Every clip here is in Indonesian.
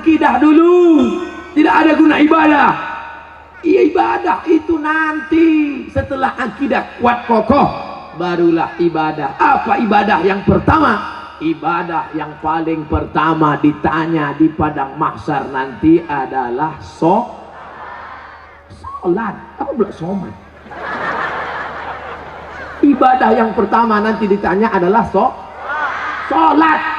akidah dulu. Tidak ada guna ibadah. Iya, ibadah itu nanti setelah akidah kuat kokoh, barulah ibadah. Apa ibadah yang pertama? Ibadah yang paling pertama ditanya di padang mahsyar nanti adalah sholat. Apa pula somat? Ibadah yang pertama nanti ditanya adalah sholat.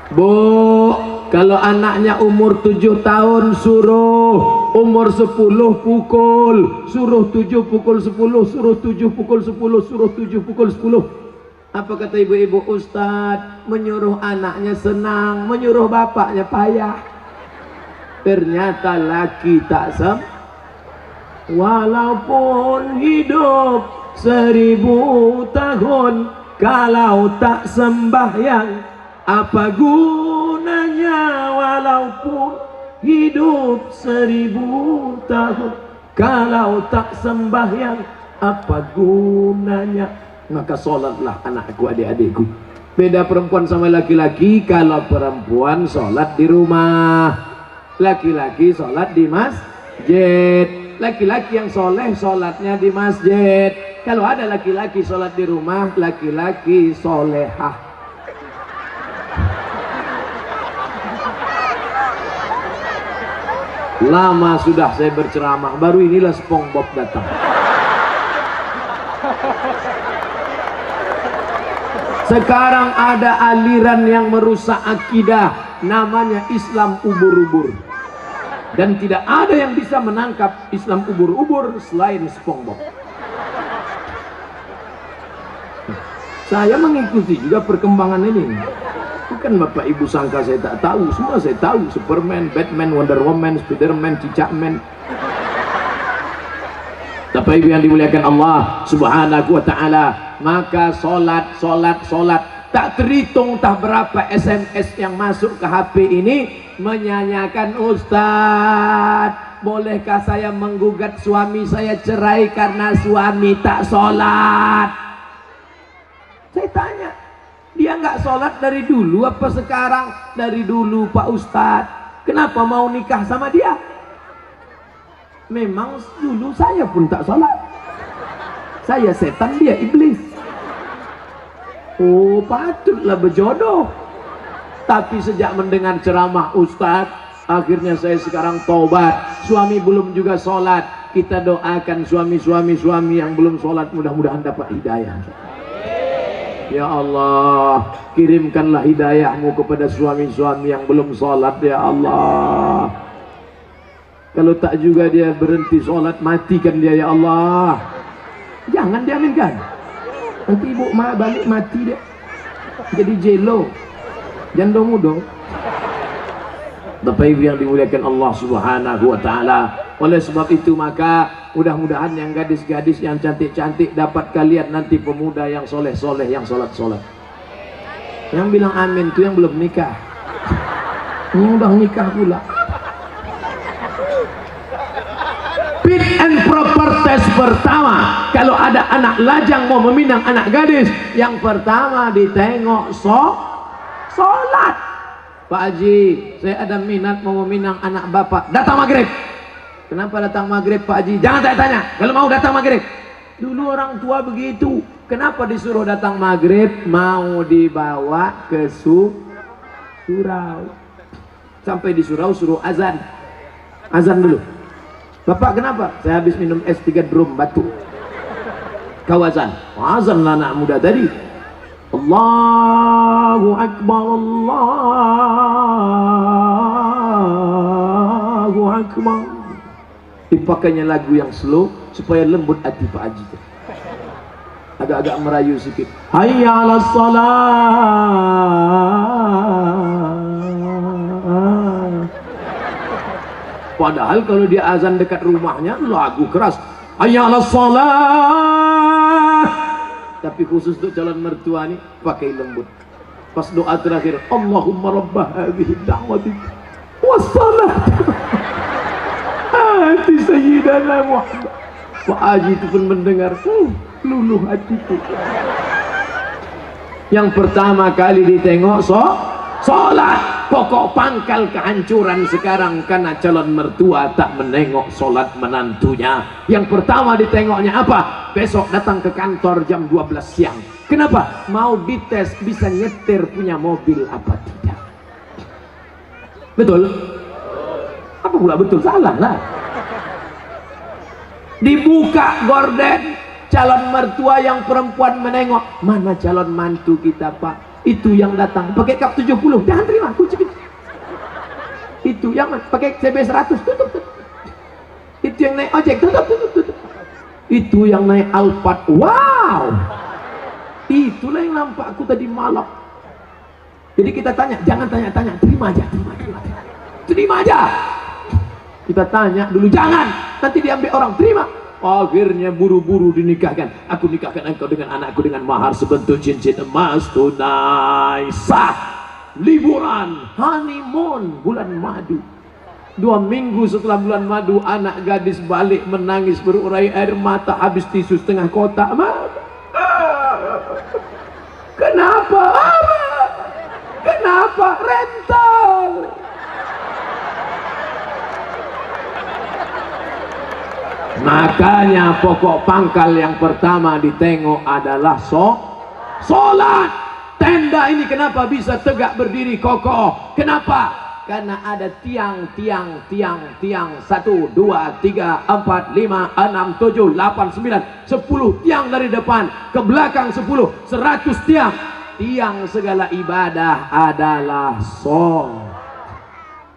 Bu, kalau anaknya umur 7 tahun suruh, umur 10 pukul, suruh 7 pukul 10, suruh 7 pukul 10, suruh 7 pukul 10. Apa kata ibu-ibu? Ustadz, menyuruh anaknya senang, menyuruh bapaknya payah. Ternyata laki tak walaupun hidup 1000 tahun, kalau tak sembahyang apa gunanya? Walaupun hidup 1000 tahun, kalau tak sembahyang apa gunanya? Maka sholatlah anakku, adik-adikku. Beda perempuan sama laki-laki. Kalau perempuan sholat di rumah, laki-laki sholat di masjid. Laki-laki yang soleh sholatnya di masjid. Kalau ada laki-laki sholat di rumah, laki-laki solehah. Lama sudah saya berceramah, baru inilah SpongeBob datang. Sekarang ada aliran yang merusak akidah, namanya Islam ubur-ubur. Dan tidak ada yang bisa menangkap Islam ubur-ubur selain SpongeBob. Saya mengikuti juga perkembangan ini. Bukan Bapak Ibu sangka saya tak tahu, semua saya tahu. Superman, Batman, Wonder Woman, Spiderman, Cicakman. Bapak Ibu yang dimuliakan Allah Subhanahu wa ta'ala, maka sholat tak terhitung tak berapa SMS yang masuk ke HP ini menyanyikan, Ustadz, bolehkah saya menggugat suami saya cerai karena suami tak sholat? Saya tanya, dia nggak sholat dari dulu apa sekarang? Dari dulu Pak Ustadz. Kenapa mau nikah sama dia? Memang dulu saya pun tak sholat. Saya setan, dia iblis. Oh, patutlah berjodoh. Tapi sejak mendengar ceramah Ustadz, akhirnya saya sekarang tobat. Suami belum juga sholat. Kita doakan suami-suami yang belum sholat, mudah-mudahan dapat hidayah. Ya Allah, kirimkanlah hidayahmu kepada suami-suami yang belum sholat, ya Allah. Kalau tak juga dia berhenti sholat, matikan dia, ya Allah. Jangan diaminkan. Nanti ibu balik mati dia, jadi jelo, janda muda. Bapak Ibu yang dimuliakan Allah Subhanahu wa ta'ala, oleh sebab itu maka mudah-mudahan yang gadis-gadis yang cantik-cantik dapat kalian nanti pemuda yang soleh-soleh, yang sholat-sholat. Yang bilang amin itu yang belum nikah. Yang udah nikah pula. Fit and proper test pertama, kalau ada anak lajang mau meminang anak gadis, yang pertama ditengok sholat. Pak Haji, saya ada minat mau meminang anak bapak, datang maghrib. Kenapa datang maghrib Pak Haji? Jangan saya tanya, kalau mau datang maghrib. Dulu orang tua begitu. Kenapa disuruh datang maghrib? Mau dibawa ke surau. Sampai di surau suruh azan. Azan dulu. Bapak kenapa? Saya habis minum es 3 drum batuk. Kau azan. Azan lah anak muda tadi. Allahu Akbar, Allahu Akbar. Dipakainya lagu yang slow supaya lembut hati Pak Haji. Agak-agak merayu sedikit. Hayya 'alas shalah. Padahal kalau dia azan dekat rumahnya lagu keras. Hayya 'alas shalah. Tapi khusus untuk calon mertua nih pakai lembut. Pas doa terakhir, Allahumma rabbah hadhihi da'wati wassalat hati Sayyidana Muhammad. Pak Haji itu pun mendengar, luluh hatiku. Yang pertama kali ditengok sholat. Pokok pangkal kehancuran sekarang karena calon mertua tak menengok sholat menantunya. Yang pertama ditengoknya apa? Besok datang ke kantor jam 12 siang. Kenapa? Mau dites bisa nyetir punya mobil apa tidak. Betul? Apa pula betul? Salah lah. Dibuka gorden, calon mertua yang perempuan menengok, mana calon mantu kita pak? Itu yang datang pakai kap 70, jangan terima kunci. Itu yang pakai CB 100, tutup. Itu yang naik ojek, tutup. Itu yang naik Alphard, wow. Itulah yang nampak aku tadi malam. Jadi kita tanya, jangan tanya-tanya, terima aja. Kita tanya dulu, jangan, nanti diambil orang, terima. Akhirnya buru-buru dinikahkan. Aku nikahkan engkau dengan anakku dengan mahar sebentuk cincin emas tunai sah. Liburan honeymoon bulan madu. 2 minggu setelah bulan madu, anak gadis balik menangis berurai air mata, habis tisu setengah kotak. Kenapa rental? Makanya pokok pangkal yang pertama ditengok adalah sholat. Tenda ini kenapa bisa tegak berdiri kokoh? Kenapa? Karena ada tiang 1, 2, 3, 4, 5, 6, 7, 8, 9, 10 tiang dari depan ke belakang 10, 100 tiang. Tiang segala ibadah adalah sholat.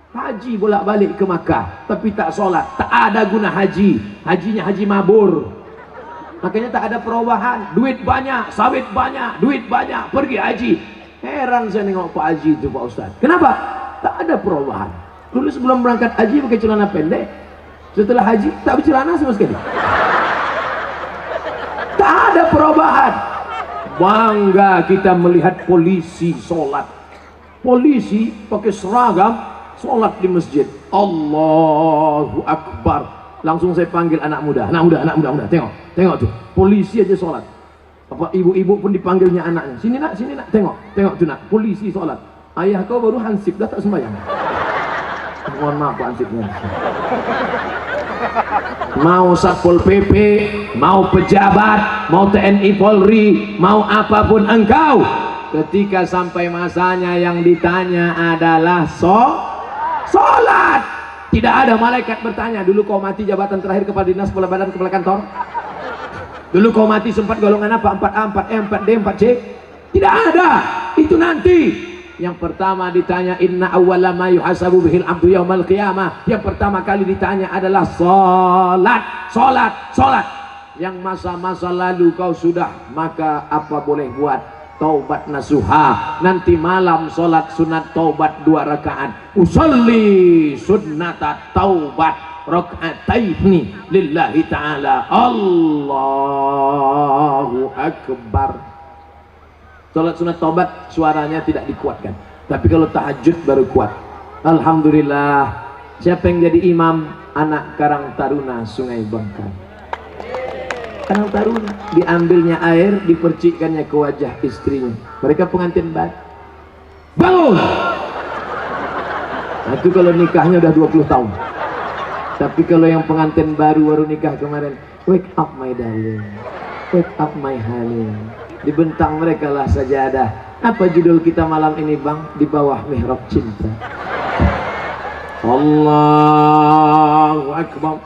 Haji bolak-balik ke Makkah tapi tak sholat, tak ada guna haji. Hajinya haji mabur. Makanya tak ada perubahan. Duit banyak, sawit banyak, duit banyak, pergi haji. Heran saya nengok Pak Haji itu Pak Ustaz. Kenapa? Tak ada perubahan. Dulu sebelum berangkat haji pakai celana pendek, setelah haji tak bercelana sama sekali. Tak ada perubahan. Bangga kita melihat polisi sholat. Polisi pakai seragam sholat di masjid. Allahu Akbar. Langsung saya panggil anak muda. Tengok tuh, polisi aja sholat. Apa ibu-ibu pun dipanggilnya anaknya. Sini nak, tengok tuh nak, polisi sholat. Ayah kau baru hansip dah tak sembahyang. Mohon maaf Pak hansipnya. Mau Satpol PP, mau pejabat, mau TNI Polri, mau apapun engkau, ketika sampai masanya yang ditanya adalah sholat. Tidak ada malaikat bertanya, dulu kau mati jabatan terakhir kepala dinas, kepala badan, kepala kantor. Dulu kau mati sempat golongan apa? 4A, 4E, 4D, 4C. Tidak ada. Itu nanti. Yang pertama ditanya, inna awwala ma yuhasabu bihil abdu yaumal qiyamah. Yang pertama kali ditanya adalah sholat. Yang masa-masa lalu kau sudah, maka apa boleh buat? Taubat nasuha. Nanti malam sholat sunat taubat 2 rakaat. Usolli sunnata taubat raka'ataini lillahi ta'ala. Allahu Akbar. Sholat sunat taubat suaranya tidak dikuatkan, tapi kalau tahajud baru kuat. Alhamdulillah. Siapa yang jadi imam? Anak Karang Taruna Sungai Bangka. Karang Taruna, diambilnya air, dipercikkannya ke wajah istrinya. Mereka pengantin baru. Bangun! Nah, itu kalau nikahnya udah 20 tahun. Tapi kalau yang pengantin baru nikah kemarin, wake up my darling, wake up my honey. Dibentang mereka lah sajadah. Apa judul kita malam ini bang? Di bawah mihrab cinta. Allahu Akbar.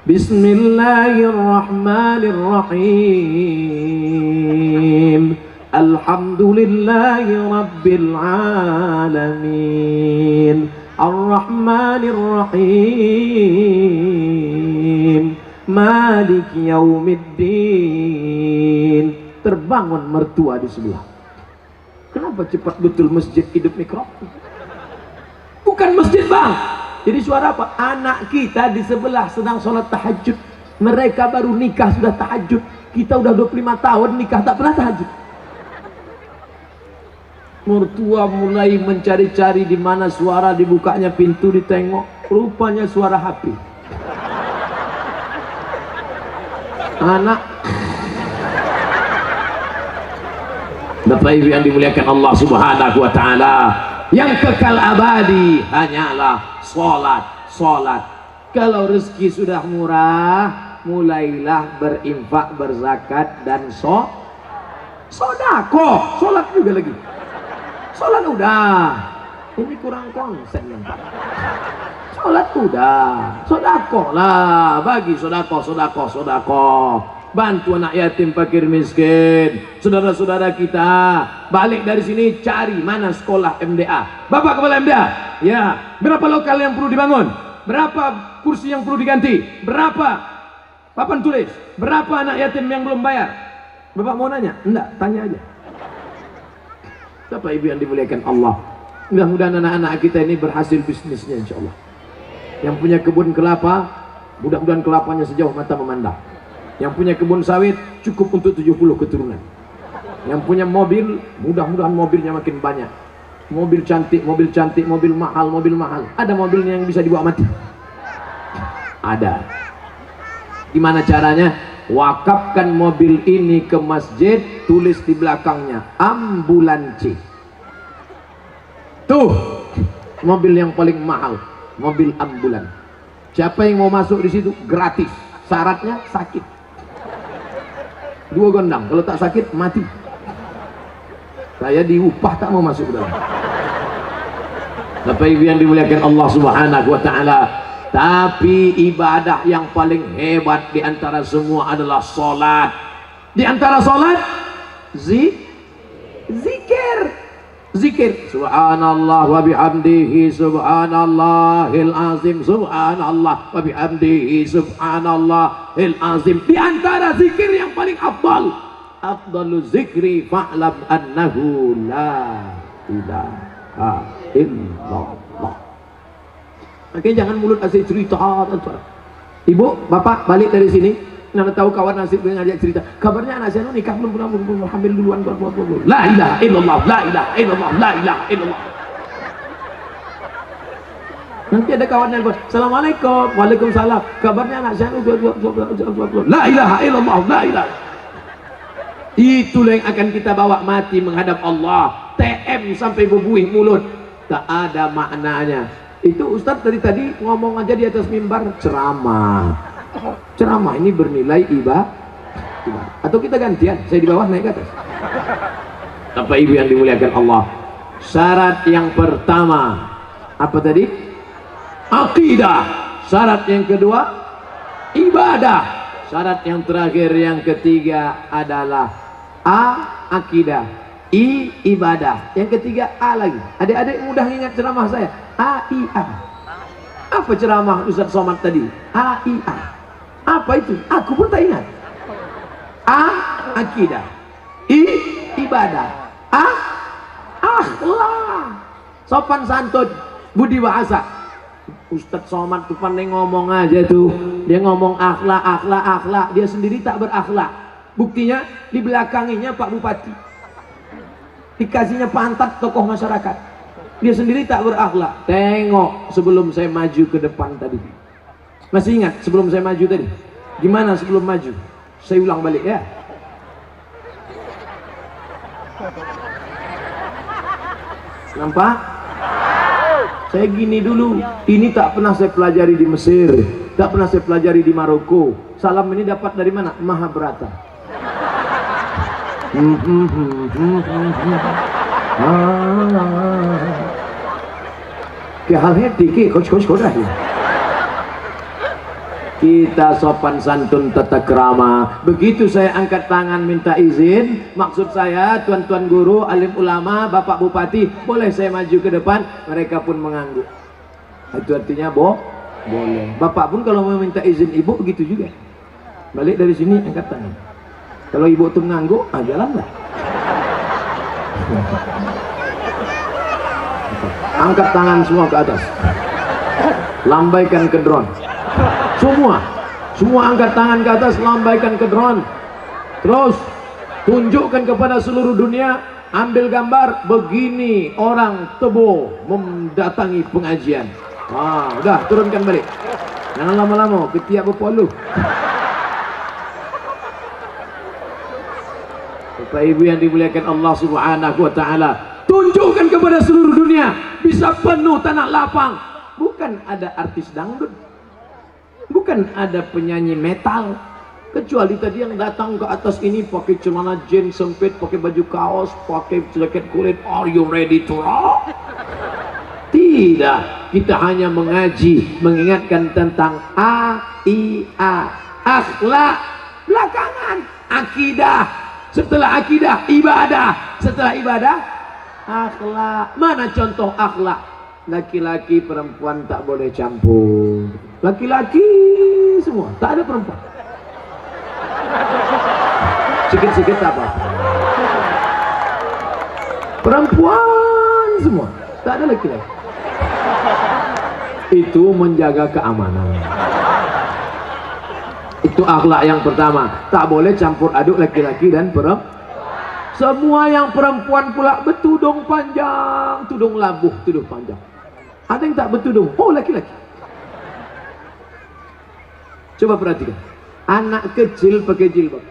Bismillahirrahmanirrahim. Alhamdulillahi Rabbil Alamin. Ar-Rahmanirrahim. Malik Yaumiddin. Terbangun mertua di sebelah. Kenapa cepat betul masjid hidup mikrofon? Bukan masjid bang. Jadi suara apa? Anak kita di sebelah sedang sholat tahajud. Mereka baru nikah sudah tahajud. Kita udah 25 tahun nikah tak pernah tahajud. Mertua mulai mencari-cari di mana suara, dibukanya pintu, ditengok. Rupanya suara HP. Anak Bapak Ibu yang dimuliakan Allah Subhanahu wa taala, yang kekal abadi hanyalah salat, salat. Kalau rezeki sudah murah, mulailah berinfak, berzakat dan sodako. Salat juga lagi. Salat udah. Ini kurang konsep yang Pak. Salat udah, sodako lah, bagi sodako. Bantu anak yatim, fakir miskin, saudara-saudara kita. Balik dari sini cari mana sekolah MDA. Bapak kepala MDA, ya, berapa lokal yang perlu dibangun, berapa kursi yang perlu diganti, berapa papan tulis, berapa anak yatim yang belum bayar. Bapak mau nanya? Enggak, tanya aja. Bapak Ibu yang dimuliakan Allah, mudah-mudahan anak-anak kita ini berhasil bisnisnya insya Allah. Yang punya kebun kelapa, mudah-mudahan kelapanya sejauh mata memandang. Yang punya kebun sawit cukup untuk 70 keturunan. Yang punya mobil, mudah-mudahan mobilnya makin banyak. Mobil cantik, mobil mahal. Ada mobilnya yang bisa dibawa mati? Ada. Gimana caranya? Wakafkan mobil ini ke masjid, tulis di belakangnya ambulansi. Tuh, mobil yang paling mahal, mobil ambulan. Siapa yang mau masuk di situ gratis. Syaratnya sakit. 2 gondang, kalau tak sakit mati. Saya diupah tak mau masuk ke dalam. Bapak Ibu yang dimuliakan Allah Subhanahu wa taala, tapi ibadah yang paling hebat di antara semua adalah salat. Di antara salat zikir. Subhanallah wa bihamdihi subhanallahil azim, subhanallah wa bihamdihi subhanallahil azim. Di antara zikir yang paling afdalu zikri fa'lam annahu la ilaha illallah. Makanya jangan mulut asik cerita. Ibu, bapak balik dari sini, nana tahu kawan nasib dengan ngajak cerita. Kabarnya anak saya nikah belum hamil duluan. La ilaha illallah, la ilaha illallah, la ilaha illallah. Nanti ada kawan yang bilang, assalamualaikum, waalaikumsalam. Kabarnya anak saya la ilaha illallah, la ilaha. Itulah yang akan kita bawa mati menghadap Allah. TM sampai bebuih mulut, tak ada maknanya. Itu Ustadz dari tadi ngomong aja di atas mimbar ceramah ini bernilai ibadah. Atau kita gantian, saya di bawah naik ke atas. Bapak Ibu yang dimuliakan Allah, syarat yang pertama apa tadi? Akidah. Syarat yang kedua ibadah. Syarat yang terakhir yang ketiga adalah akidah, ibadah. Yang ketiga lagi. Adik-adik mudah ingat ceramah saya. Apa ceramah Ustaz Somad tadi? Apa itu? Aku pun tak ingat. Akidah, ibadah, akhlak, sopan santun, budi bahasa. Ustaz Somad tuh pandai ngomong aja tuh. Dia ngomong akhlak. Dia sendiri tak berakhlak. Buktinya di belakanginya Pak Bupati, dikasihnya pantat tokoh masyarakat. Dia sendiri tak berakhlak. Tengok sebelum saya maju ke depan tadi. Masih ingat sebelum saya maju tadi? Gimana sebelum maju? Saya ulang balik ya. Nampak? Saya gini dulu. Ini tak pernah saya pelajari di Mesir, tak pernah saya pelajari di Maroko. Salam ini dapat dari mana? Mahabharata. Kita sopan santun tata krama. Begitu saya angkat tangan minta izin, maksud saya tuan-tuan guru, alim ulama, bapak bupati, boleh saya maju ke depan? Mereka pun mengangguk. Itu artinya boleh. Bapak pun kalau mau minta izin ibu begitu juga. Balik dari sini angkat tangan. Kalau ibu tuh mengangguk, jalanlah. Angkat tangan semua ke atas, lambaikan ke drone. Semua angkat tangan ke atas, lambaikan ke drone. Terus tunjukkan kepada seluruh dunia, ambil gambar begini orang Tebo mendatangi pengajian. Udah turunkan balik, jangan lama-lama ketiak berpoluh. Bapak Ibu yang dimuliakan Allah Subhanahu wa taala, tunjukkan kepada seluruh dunia bisa penuh tanah lapang. Bukan ada artis dangdut, bukan ada penyanyi metal, kecuali tadi yang datang ke atas ini pakai celana jeans sempit, pakai baju kaos, pakai jaket kulit. Are you ready to rock? Tidak, kita hanya mengaji, mengingatkan tentang akhlak, belakangan akidah, setelah akidah ibadah, setelah ibadah akhlak. Mana contoh akhlak? Laki-laki perempuan tak boleh campur, laki-laki semua, tak ada perempuan. Sikit-sikit apa? Perempuan semua, tak ada laki-laki. Itu menjaga keamanan. Itu akhlak yang pertama. Tak boleh campur aduk laki-laki dan perempuan. Semua yang perempuan pula bertudung panjang, tudung labuh, tudung panjang. Ada yang tak bertudung, oh laki-laki. Coba perhatikan, anak kecil pakai jilbab.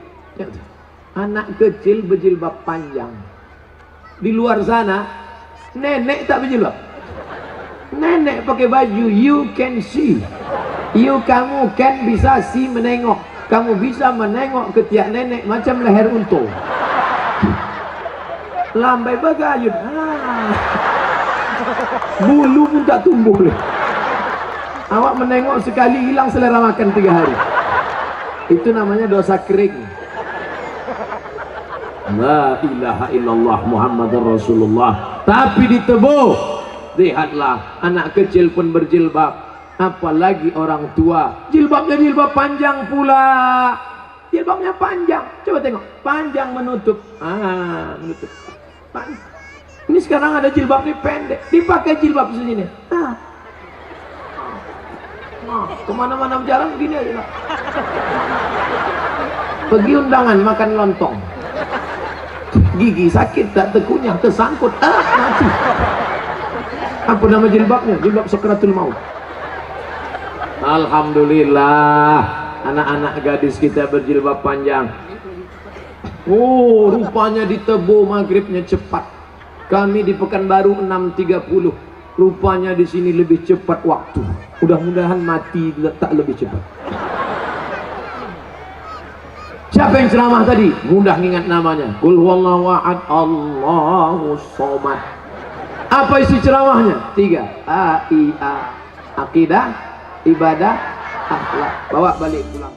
Anak kecil berjilbab panjang. Di luar sana nenek tak berjilbab. Nenek pakai baju you can see. Kamu kan bisa see, menengok. Kamu bisa menengok ketiak nenek macam leher untung. Lambai bagayun. Bulu pun tak tumbuh. Awak menengok sekali hilang selera makan 3 hari. Itu namanya dosa kering. La ilaha illallah Muhammadur Rasulullah. Tapi ditebuh. Lihatlah, anak kecil pun berjilbab, apalagi orang tua. Jilbabnya jilbab panjang pula. Jilbabnya panjang. Coba tengok, panjang menutup. Menutup. Ini sekarang ada jilbab ini pendek, dipakai jilbab sini. Kemana-mana berjalan gini aja. Pergi undangan makan lontong. Gigi sakit, tak terkunyah, tersangkut. Mati. Apa nama jilbabnya? Jilbab Sakratul Maut. Alhamdulillah, anak-anak gadis kita berjilbab panjang. Oh, rupanya ditebo maghribnya cepat. Kami di Pekanbaru 6.30. Rupanya di sini lebih cepat waktu. Mudah-mudahan mati tak lebih cepat. Siapa yang ceramah tadi? Mudah ingat namanya. Qul huwallahu ahad, Allahus somad. Apa isi ceramahnya? 3 akidah, ibadah, akhlak. Bawa balik pulang.